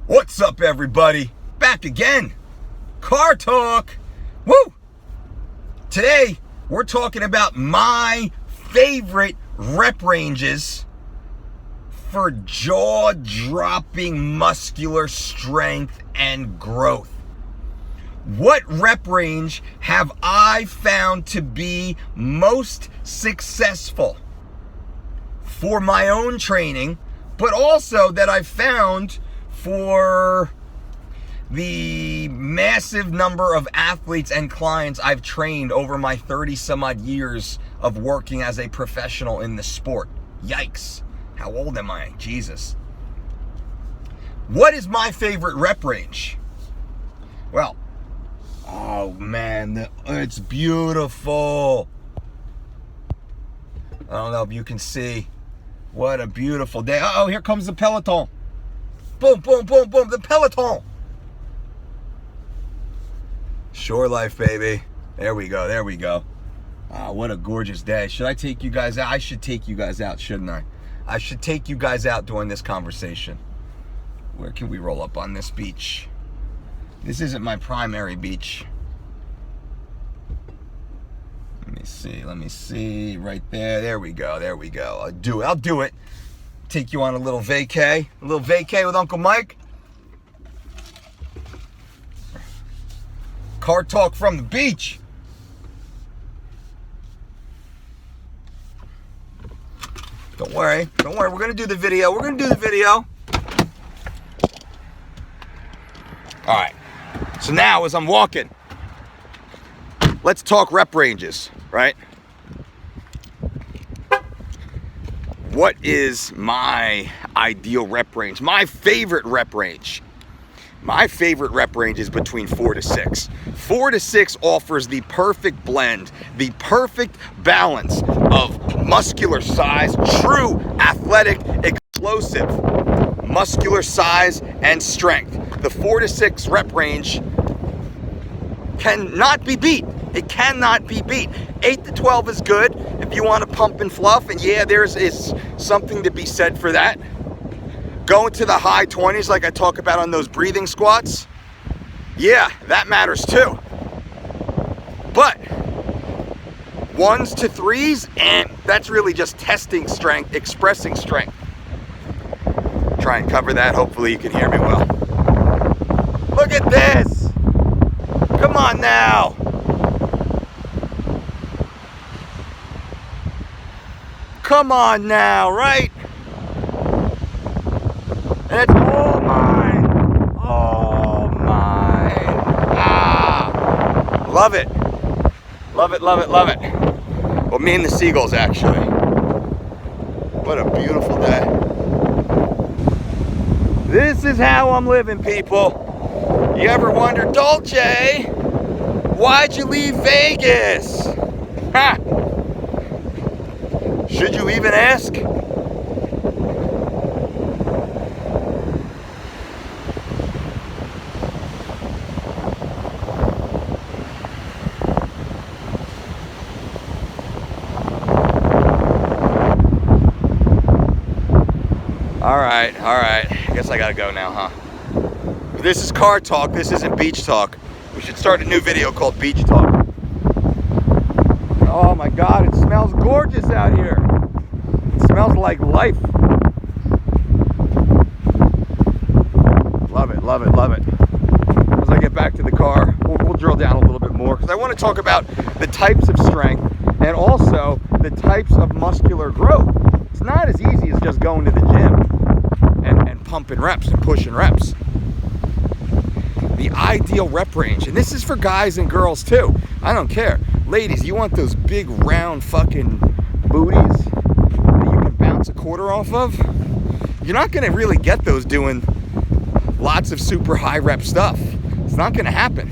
What's up, everybody? Back again. Car talk. Woo! Today, we're talking about my favorite rep ranges for jaw-dropping muscular strength and growth. What rep range have I found to be most successful for my own training, but also that I found for the massive number of athletes and clients I've trained over my 30 some odd years of working as a professional in the sport? Yikes. How old am I? Jesus. What is my favorite rep range? Well, oh man, it's beautiful. I don't know if you can see. What a beautiful day. Uh-oh, here comes the Peloton. Boom, boom, boom, boom, the Peloton. Shore life, baby. There we go, there we go. What a gorgeous day. Should I take you guys out? I should take you guys out, shouldn't I? I should take you guys out during this conversation. Where can we roll up on this beach? This isn't my primary beach. Let me see. Right there. There we go. There we go. I'll do it. Take you on a little vacay. A little vacay with Uncle Mike. Car talk from the beach. Don't worry. We're going to do the video. All right. So now as I'm walking, let's talk rep ranges, right? What is my ideal rep range? My favorite rep range. My favorite rep range is between 4 to 6. 4 to 6 offers the perfect blend, the perfect balance of muscular size, true athletic, explosive muscular size and strength. The 4 to 6 rep range cannot be beat. It cannot be beat. 8 to 12 is good if you want to pump and fluff, and yeah, is something to be said for that. Going to the high 20s like I talk about on those breathing squats, yeah, that matters too. But 1s to 3s, and that's really just testing strength, expressing strength. Try and cover that. Hopefully you can hear me well. Look at this. Come on now. Come on now, right? And it's all mine. All mine. Ah. Love it. Love it, love it, love it. Well, me and the seagulls, actually. What a beautiful day. This is how I'm living, people. You ever wonder, DOLCE, why'd you leave Vegas? Ha! Should you even ask? All right. I guess I gotta go now, huh? This is car talk. This isn't beach talk. We should start a new video called Beach Talk. Oh my God, it smells gorgeous out here. It smells like life. Love it, love it, love it. As I get back to the car, we'll drill down a little bit more because I want to talk about the types of strength and also the types of muscular growth. It's not as easy as just going to the gym and pumping reps and pushing reps. The ideal rep range, and this is for guys and girls too. I don't care. Ladies, you want those big round fucking booties that you can bounce a quarter off of? You're not gonna really get those doing lots of super high rep stuff. It's not gonna happen.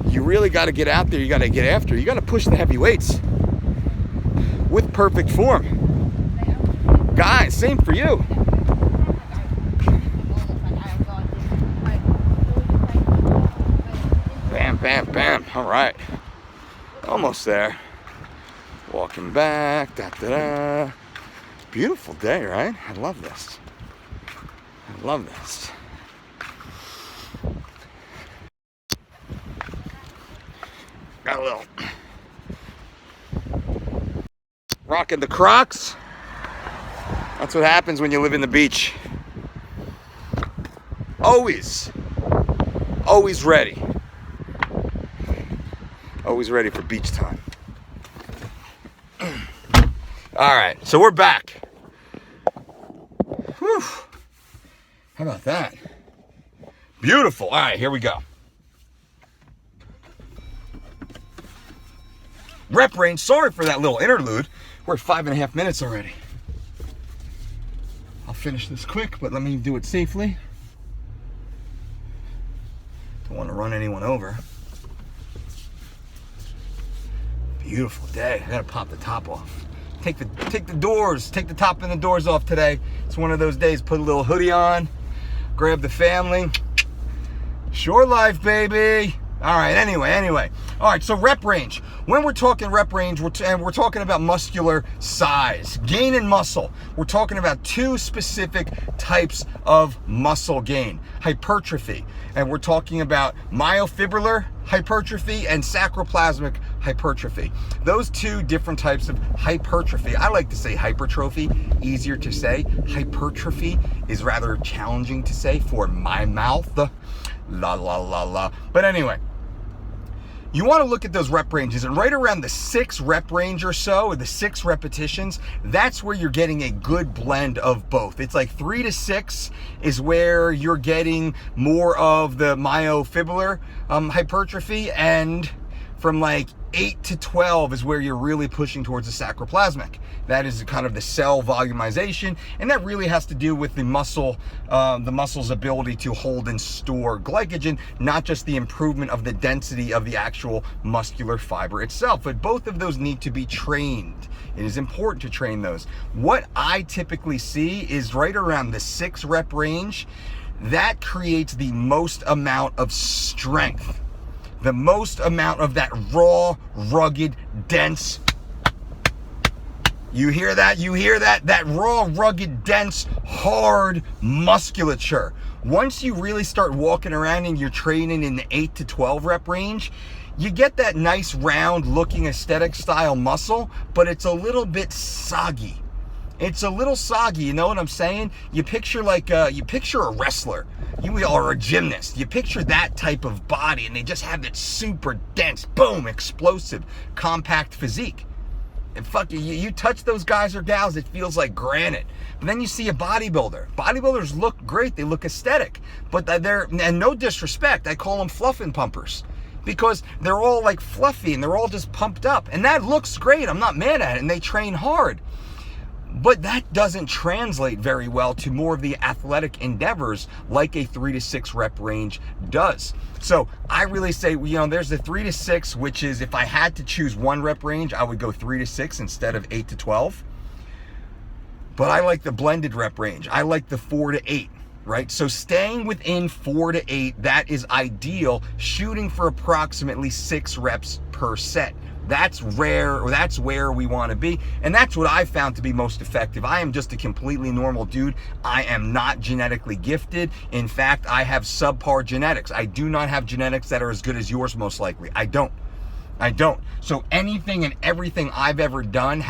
You really gotta get out there, you gotta get after, you gotta push the heavy weights with perfect form. Guys, same for you. Bam, bam, bam. All right. Almost there. Walking back. Da, da, da. Beautiful day, right? I love this. I love this. a little. Rocking the Crocs. That's what happens when you live in the beach. Always ready. Always ready for beach time. All right, so we're back. Whew. How about that? Beautiful. All right, here we go. Rep range. Sorry for that little interlude. We're at 5.5 minutes already. I'll finish this quick, but let me do it safely. Don't want to run anyone over. Beautiful day. I gotta pop the top off. Take the top and the doors off today. It's one of those days. Put a little hoodie on, grab the family. Shore life, baby. All right, anyway. All right, so rep range. When we're talking rep range, we're talking about muscular size, gain in muscle. We're talking about two specific types of muscle gain, hypertrophy. And we're talking about myofibrillar hypertrophy and sacroplasmic hypertrophy. Those two different types of hypertrophy. I like to say hypertrophy, easier to say. Hypertrophy is rather challenging to say for my mouth. La la la la. But anyway, you want to look at those rep ranges, and right around the 6 rep range or so, or the 6 repetitions, that's where you're getting a good blend of both. It's like 3 to 6 is where you're getting more of the myofibrillar hypertrophy, and from like 8 to 12 is where you're really pushing towards the sacroplasmic. That is kind of the cell volumization, and that really has to do with the muscle's ability to hold and store glycogen, not just the improvement of the density of the actual muscular fiber itself. But both of those need to be trained. It is important to train those. What I typically see is right around the 6 rep range, that creates the most amount of strength. The most amount of that raw, rugged, dense. You hear that? You hear that? That raw, rugged, dense, hard musculature. Once you really start walking around and you're training in the 8 to 12 rep range, you get that nice round looking aesthetic style muscle, but it's a little bit soggy. It's a little soggy, you know what I'm saying? You picture a wrestler, or a gymnast. You picture that type of body, and they just have that super dense, boom, explosive, compact physique. And you touch those guys or gals, it feels like granite. But then you see a bodybuilder. Bodybuilders look great, they look aesthetic. But and no disrespect, I call them fluffing pumpers. Because they're all like fluffy, and they're all just pumped up. And that looks great, I'm not mad at it, and they train hard. But that doesn't translate very well to more of the athletic endeavors like a 3 to 6 rep range does. So I really say, there's the 3 to 6, which is if I had to choose one rep range, I would go 3 to 6 instead of 8 to 12. But I like the blended rep range. I like the 4 to 8. Right? So staying within 4 to 8, that is ideal, shooting for approximately 6 reps per set. That's where we want to be, and that's what I found to be most effective. I am just a completely normal dude. I am not genetically gifted. In fact, I have subpar genetics. I do not have genetics that are as good as yours, most likely. I don't. So anything and everything I've ever done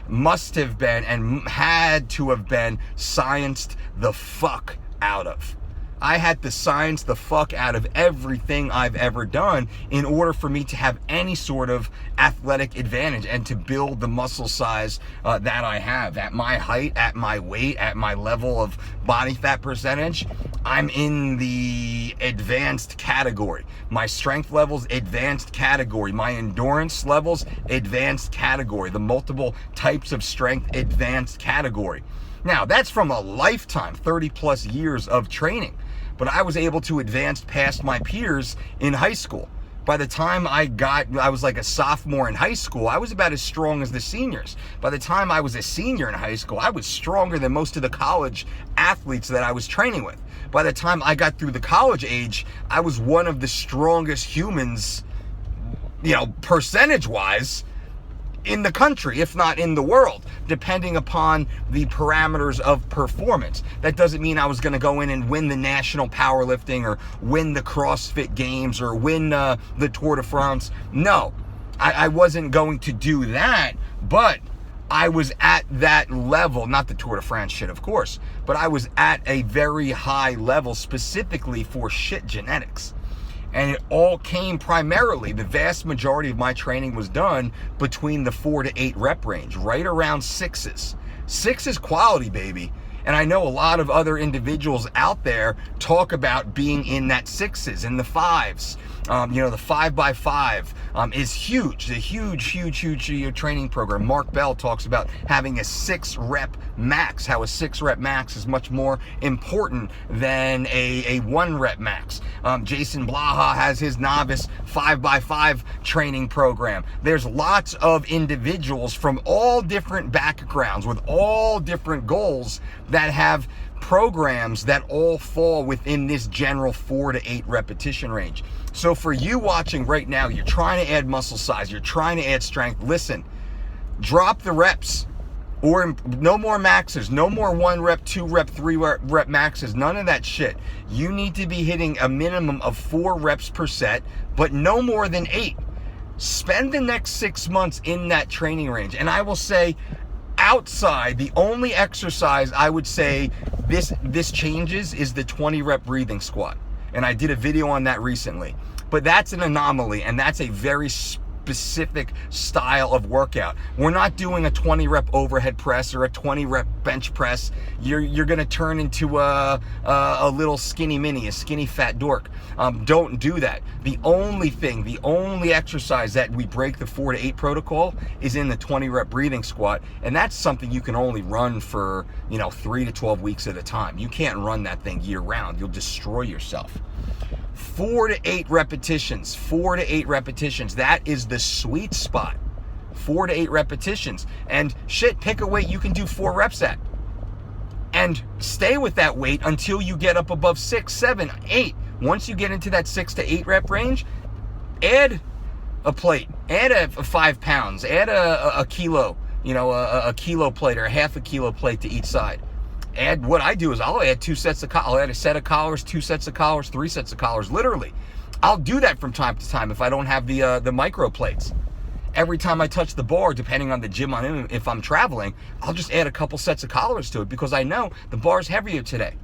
must have been, and had to have been scienced the fuck out of. I had to science the fuck out of everything I've ever done in order for me to have any sort of athletic advantage and to build the muscle size that I have. At my height, at my weight, at my level of body fat percentage, I'm in the advanced category. My strength levels, advanced category. My endurance levels, advanced category. The multiple types of strength, advanced category. Now, that's from a lifetime, 30 plus years of training. But I was able to advance past my peers in high school. By the time I was like a sophomore in high school, I was about as strong as the seniors. By the time I was a senior in high school, I was stronger than most of the college athletes that I was training with. By the time I got through the college age, I was one of the strongest humans, percentage-wise, in the country, if not in the world, depending upon the parameters of performance. That doesn't mean I was going to go in and win the national powerlifting or win the CrossFit Games or win the Tour de France. No, I wasn't going to do that, but I was at that level, not the Tour de France shit, of course, but I was at a very high level specifically for shit genetics. And it all came primarily, the vast majority of my training was done between the 4 to 8 rep range, right around 6s. 6 is quality, baby. And I know a lot of other individuals out there talk about being in that 6s and the 5s. You know, the 5x5 is huge. It's a huge training program. Mark Bell talks about having a 6 rep max, how a 6 rep max is much more important than a 1 rep max. Jason Blaha has his novice 5x5 training program. There's lots of individuals from all different backgrounds with all different goals that have programs that all fall within this general 4 to 8 repetition range. So for you watching right now, you're trying to add muscle size, you're trying to add strength, listen, drop the reps, or no more maxes, no more 1 rep, 2 rep, 3 rep maxes, none of that shit. You need to be hitting a minimum of 4 reps per set, but no more than 8. Spend the next 6 months in that training range. And I will say, outside, the only exercise I would say this changes is the 20 rep breathing squat. And I did a video on that recently. But that's an anomaly, and that's a very specific style of workout. We're not doing a 20 rep overhead press or a 20 rep bench press. You're gonna turn into a little skinny mini, a skinny fat dork. Don't do that. The only exercise that we break the 4 to 8 protocol is in the 20 rep breathing squat, and that's something you can only run for 3 to 12 weeks at a time. You can't run that thing year round. You'll destroy yourself. 4 to 8 repetitions, 4 to 8 repetitions. That is the sweet spot. 4 to 8 repetitions. And shit, pick a weight you can do 4 reps at. And stay with that weight until you get up above 6, 7, 8. Once you get into that 6 to 8 rep range, add a plate, add a 5 pounds, add a kilo, a kilo plate or a half a kilo plate to each side. Add, what I do is I'll add 2 sets of collars. I'll add a set of collars, 2 sets of collars, 3 sets of collars, literally. I'll do that from time to time if I don't have the micro plates. Every time I touch the bar, depending on the gym I'm in, if I'm traveling, I'll just add a couple sets of collars to it because I know the bar's heavier today.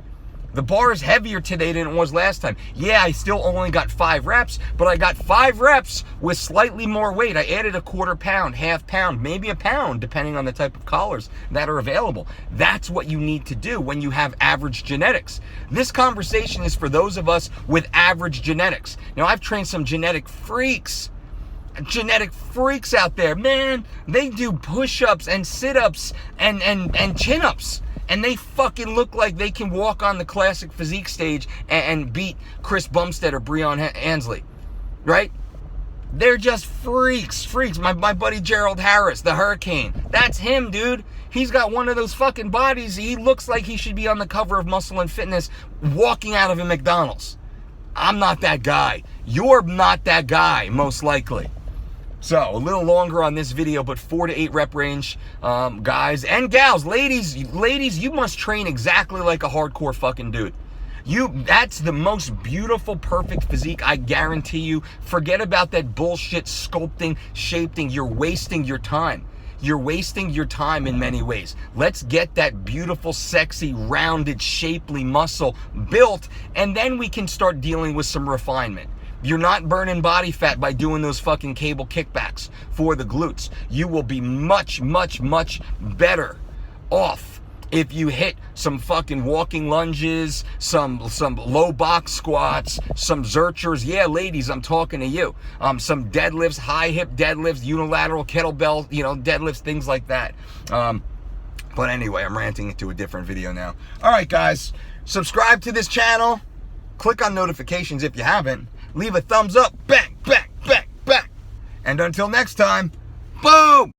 The bar is heavier today than it was last time. Yeah, I still only got 5 reps, but I got 5 reps with slightly more weight. I added a quarter pound, half pound, maybe a pound, depending on the type of collars that are available. That's what you need to do when you have average genetics. This conversation is for those of us with average genetics. Now, I've trained some genetic freaks out there. Man, they do push-ups and sit-ups and chin-ups. And they fucking look like they can walk on the classic physique stage and beat Chris Bumstead or Breon Ansley, right? They're just freaks. My buddy Gerald Harris, the Hurricane. That's him, dude. He's got one of those fucking bodies. He looks like he should be on the cover of Muscle and Fitness walking out of a McDonald's. I'm not that guy. You're not that guy, most likely. So, a little longer on this video, but 4 to 8 rep range, guys and gals, ladies, you must train exactly like a hardcore fucking dude. That's the most beautiful, perfect physique, I guarantee you. Forget about that bullshit sculpting, shaping. You're wasting your time. You're wasting your time in many ways. Let's get that beautiful, sexy, rounded, shapely muscle built, and then we can start dealing with some refinement. You're not burning body fat by doing those fucking cable kickbacks for the glutes. You will be much, much, much better off if you hit some fucking walking lunges, some low box squats, some zerchers. Yeah, ladies, I'm talking to you. Some deadlifts, high hip deadlifts, unilateral kettlebell, deadlifts, things like that. But anyway, I'm ranting into a different video now. All right, guys, subscribe to this channel. Click on notifications if you haven't. Leave a thumbs up. Bang, bang, bang, bang. And until next time, boom!